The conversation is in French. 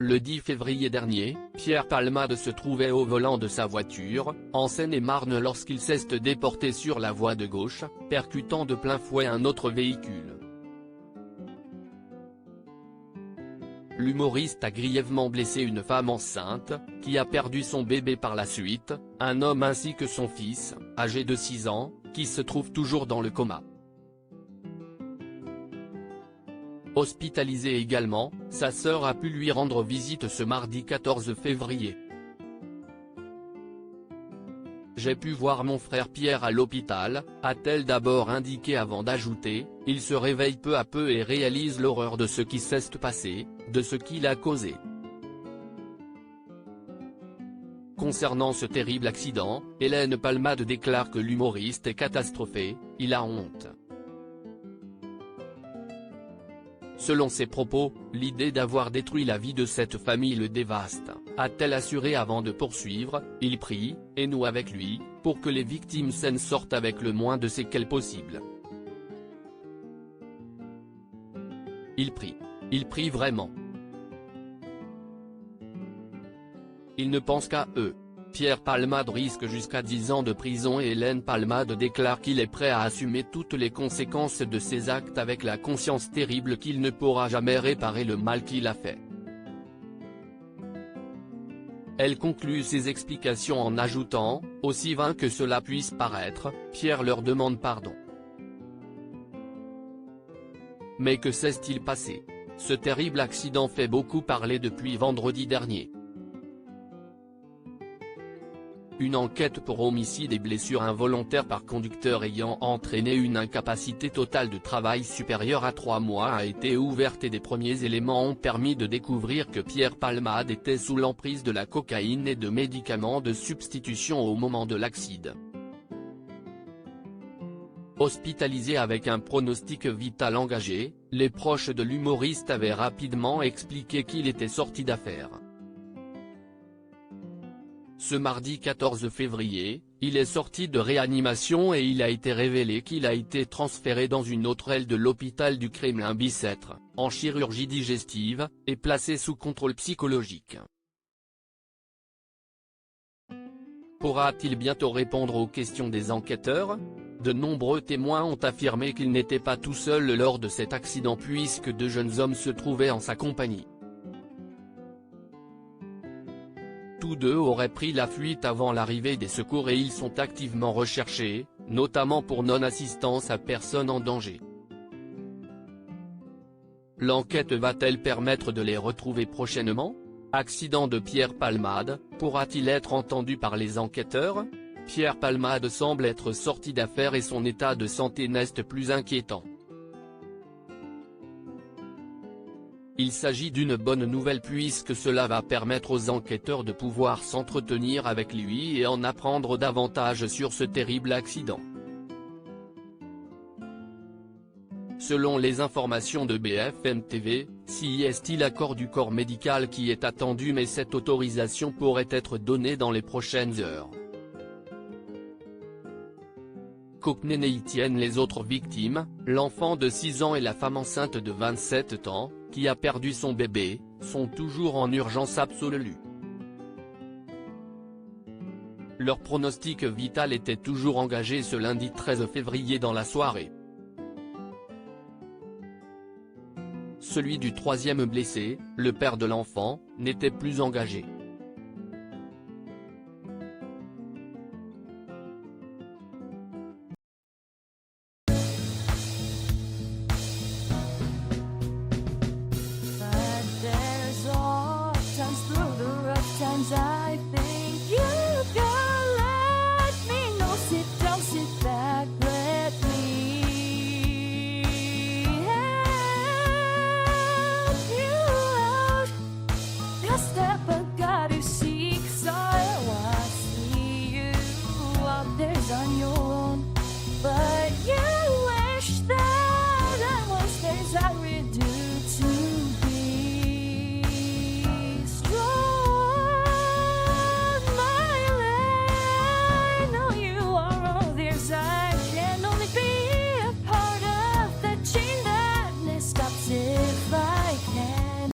Le 10 février dernier, Pierre Palmade se trouvait au volant de sa voiture, en Seine-et-Marne lorsqu'il s'est déporté sur la voie de gauche, percutant de plein fouet un autre véhicule. L'humoriste a grièvement blessé une femme enceinte, qui a perdu son bébé par la suite, un homme ainsi que son fils, âgé de 6 ans, qui se trouve toujours dans le coma. Hospitalisée également, sa sœur a pu lui rendre visite ce mardi 14 février. J'ai pu voir mon frère Pierre à l'hôpital, a-t-elle d'abord indiqué avant d'ajouter, il se réveille peu à peu et réalise l'horreur de ce qui s'est passé, de ce qu'il a causé. Concernant ce terrible accident, Hélène Palmade déclare que l'humoriste est catastrophé, il a honte. Selon ses propos, l'idée d'avoir détruit la vie de cette famille le dévaste, a-t-elle assuré avant de poursuivre, il prie, et nous avec lui, pour que les victimes saines sortent avec le moins de séquelles possible. Il prie vraiment. Il ne pense qu'à eux. Pierre Palmade risque jusqu'à 10 ans de prison et Hélène Palmade déclare qu'il est prêt à assumer toutes les conséquences de ses actes avec la conscience terrible qu'il ne pourra jamais réparer le mal qu'il a fait. Elle conclut ses explications en ajoutant, aussi vain que cela puisse paraître, Pierre leur demande pardon. Mais que s'est-il passé? Ce terrible accident fait beaucoup parler depuis vendredi dernier. Une enquête pour homicide et blessures involontaires par conducteur ayant entraîné une incapacité totale de travail supérieure à 3 mois a été ouverte et des premiers éléments ont permis de découvrir que Pierre Palmade était sous l'emprise de la cocaïne et de médicaments de substitution au moment de l'accident. Hospitalisé avec un pronostic vital engagé, les proches de l'humoriste avaient rapidement expliqué qu'il était sorti d'affaire. Ce mardi 14 février, il est sorti de réanimation et il a été révélé qu'il a été transféré dans une autre aile de l'hôpital du Kremlin-Bicêtre, en chirurgie digestive, et placé sous contrôle psychologique. Pourra-t-il bientôt répondre aux questions des enquêteurs? De nombreux témoins ont affirmé qu'il n'était pas tout seul lors de cet accident puisque 2 jeunes hommes se trouvaient en sa compagnie. Tous 2 auraient pris la fuite avant l'arrivée des secours et ils sont activement recherchés, notamment pour non-assistance à personne en danger. L'enquête va-t-elle permettre de les retrouver prochainement? Accident de Pierre Palmade, pourra-t-il être entendu par les enquêteurs? Pierre Palmade semble être sorti d'affaire et son état de santé n'est plus inquiétant. Il s'agit d'une bonne nouvelle puisque cela va permettre aux enquêteurs de pouvoir s'entretenir avec lui et en apprendre davantage sur ce terrible accident. Selon les informations de BFM TV, c'est l'accord du corps médical qui est attendu mais cette autorisation pourrait être donnée dans les prochaines heures. Qu'aucun y tienne les autres victimes, l'enfant de 6 ans et la femme enceinte de 27 ans, qui a perdu son bébé, sont toujours en urgence absolue. Leur pronostic vital était toujours engagé ce lundi 13 février dans la soirée. Celui du 3e blessé, le père de l'enfant, n'était plus engagé.